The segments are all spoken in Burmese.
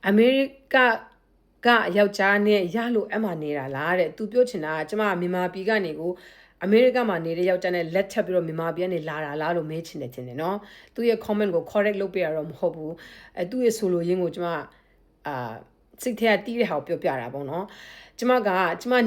အမေရိကယောက်ျားနဲ့ရလို့အမှနေတာလားတဲ့သူပြောချင်တာကကျမမြန်မာပြည်ကနေကိုအမေရိကမှာနေတဲ့ယောက်ျားနဲ့လက်ထပ်ပြီးတော့မြန်မာပြည်ကနေလာတာလားလို့မေးချင်တယ်နော်သူရဲ့ comment ကို correct လုပ်ပြရတော့မဟုတ်ဘူးသူ့ရဲ့ဆိုလိုရင်းကိုကျမစိတ်ထဲကတီးတဲ့ဟာကိုပြောပြတာပေါ့နော်ကျမ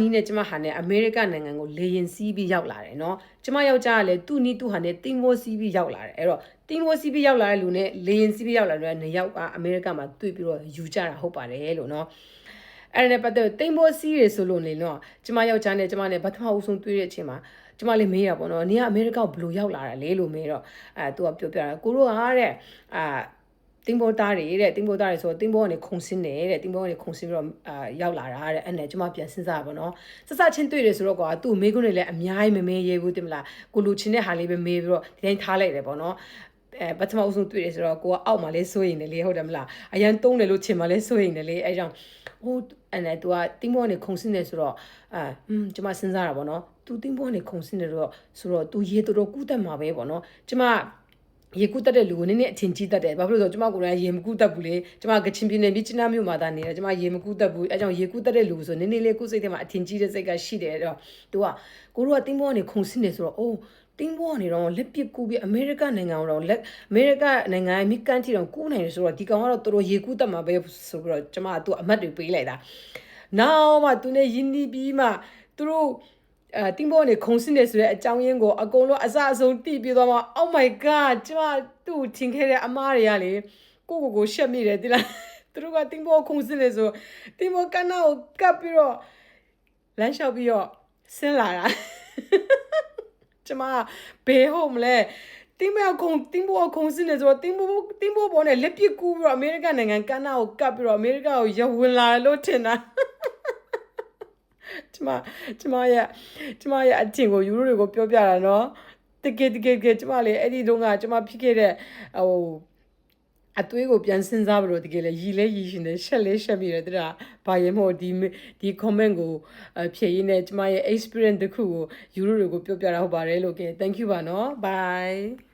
နီးနဲ့ကျမဟာနဲ့အမေရိကနိုင်ငံကိုလေရင်စီးပြီးရောက်လာတယ်နော်ကျမယောက်ျားကလည်းသူ့နီးသူ့ဟာနဲ့တင်းမိုးစီးပြီးရောက်လာတယ်အဲ့တော့တင်းမိုးစီးပြီးရောက်လာတဲ့လူနဲ့လေရင်စီးပြီးရောက်လာတဲ့နှစ်ယောက်ကအမေရိကမှာတွေ့ပြီးတော့ယူကြတာဟုတ်ပါတယ်လို့နော်အဲ့ဒါနဲ့ပတ်သက်တိမ်ပေါ်စီးရဆိုလို့နေတော့ကျမယောက်ျားနဲ့ကျမနဲ့ပထမအဆုံးတွေ့တဲ့အချိန်မှာကျမလေးမေးတာပေါ့နော်နင်ကအမေရိကကိုဘယ်လိုရောက်လာတာလဲလို့မေးတော့သူကပြောပြတာကိုတို့ကတဲ့တင်းပေါ်သားတွေတဲ့တင်းပေါ်သားတွေဆိုတော့တင်းပေါ်ကနေခုံစင်းတယ်တဲ့တင်းပေါ်ကနေခုံစင်းပြီးတော့ရောက်လာတာတဲ့အဲ့နဲ့ကျမပြန်စဉ်းစားပါတော့စစချင်းတွေ့တယ်ဆိုတော့ကွာသူ့မေးခွန်းတွေလည်းအများကြီးမမေးရဘူးတင်မလားကိုလူချင်းတဲ့ဟာလေးပဲမေးပြီးတော့ဒီတိုင်းထားလိုက်တယ်ပေါ့နော်ပထမအဆုံးတွေ့တယ်ဆိုတော့ကိုကအောက်မှာလေးစိုးရင်လည်းဟုတ်တယ်မလားအရန်တုံးတယ်လို့ချင်မှလည်းစိုးရင်လည်းအဲကြောင့်ဟိုအဲ့နဲ့ तू ကတင်းပေါ်ကနေခုံစင်းနေဆိုတော့ကျမစဉ်းစားတာပေါ့နော် तू တင်းပေါ်ကနေခုံစင်းနေတော့ဆိုတော့ तू ရေတော်ကူးတတ်မှာပဲပေါ့နော်ကျမရေကူးတတ်တဲ့လူကိုနည်းနည်းအထင်ကြီးတတ်တယ်ဘာဖြစ်လို့လဲဆိုတော့ကျမကိုယ်တိုင်ရေမကူးတတ်ဘူးလေကျမကချင်ပြည်နယ်မြစ်ချနာမြို့မှာတာနေတာကျမရေမကူးတတ်ဘူးအဲကြောင့်ရေကူးတတ်တဲ့လူဆိုနည်းနည်းလေးကိုယ်စိတ်ထဲမှာအထင်ကြီးတဲ့စိတ်ကရှိတယ်အဲ့တော့ तू ကကိုတို့ကတင်းပေါ်ကနေခုံစင်းနေဆိုတော့အိုးတင်းပေါ်ကနေတော့လက်ပစ်ကူးပြီးအမေရိကနိုင်ငံတော့လက်အမေရိကနိုင်ငံရဲ့မိကန်တီတော့ကူးနိုင်တယ်ဆိုတော့ဒီကောင်ကတော့တော်တော်ရေကူးတတ်မှာပဲဆိုပြီးတော့ကျမကသူ့အမတ်တွေပေးလိုက်တာနောက်မှသူနဲ့ယင်းနီးပြီးမှသူတို့တင်းပေါ်နေခုံစင်းနေဆိုတဲ့အကြောင်းရင်းကိုအကုန်လုံးအစအဆုံးတိပြီးတော့မှ Oh my god ကျမသူ့ထင်ခဲ့တဲ့အမားတွေကလေကိုရှက်မိတယ်တိလားသူတို့ကတင်းပေါ်ခုံစင်းနေဆိုတင်းပေါ်ကနာကိုကပ်ပြီးတော့လမ်းလျှောက်ပြီးတော့ဆင်းလာတာကျမဘယ်ဟုတ်မလဲတင်းပေါ်ခုံစင်းနေဆိုတော့တင်းပေါ်ပေါ်နဲ့လက်ပစ်ကူးပြီးတော့အမေရိကန်နိုင်ငံကနာကိုကပ်ပြီးတော့အမေရိကကိုရောက်ဝင်လာတယ်လို့ထင်တာကျမရဲ့အထင်ကိုယူရိုတွေကိုပြောပြတာနော်တကယ်ကျမလေအဲ့ဒီတုန်းကကျမဖြစ်ခဲ့တဲ့အသွေးကိုပြန်စဉ်းစားပြီးတော့တကယ်လေရီရှင်တယ်ရှက်မိတယ်တဲ့ဘာရင်မို့ဒီ comment ကိုဖြည့်ရင်းနဲ့ကျမရဲ့ experience တစ်ခုကိုယူရိုတွေကိုပြောပြတာဟုတ်ပါတယ်လို့ကဲ thank you ပါနော် bye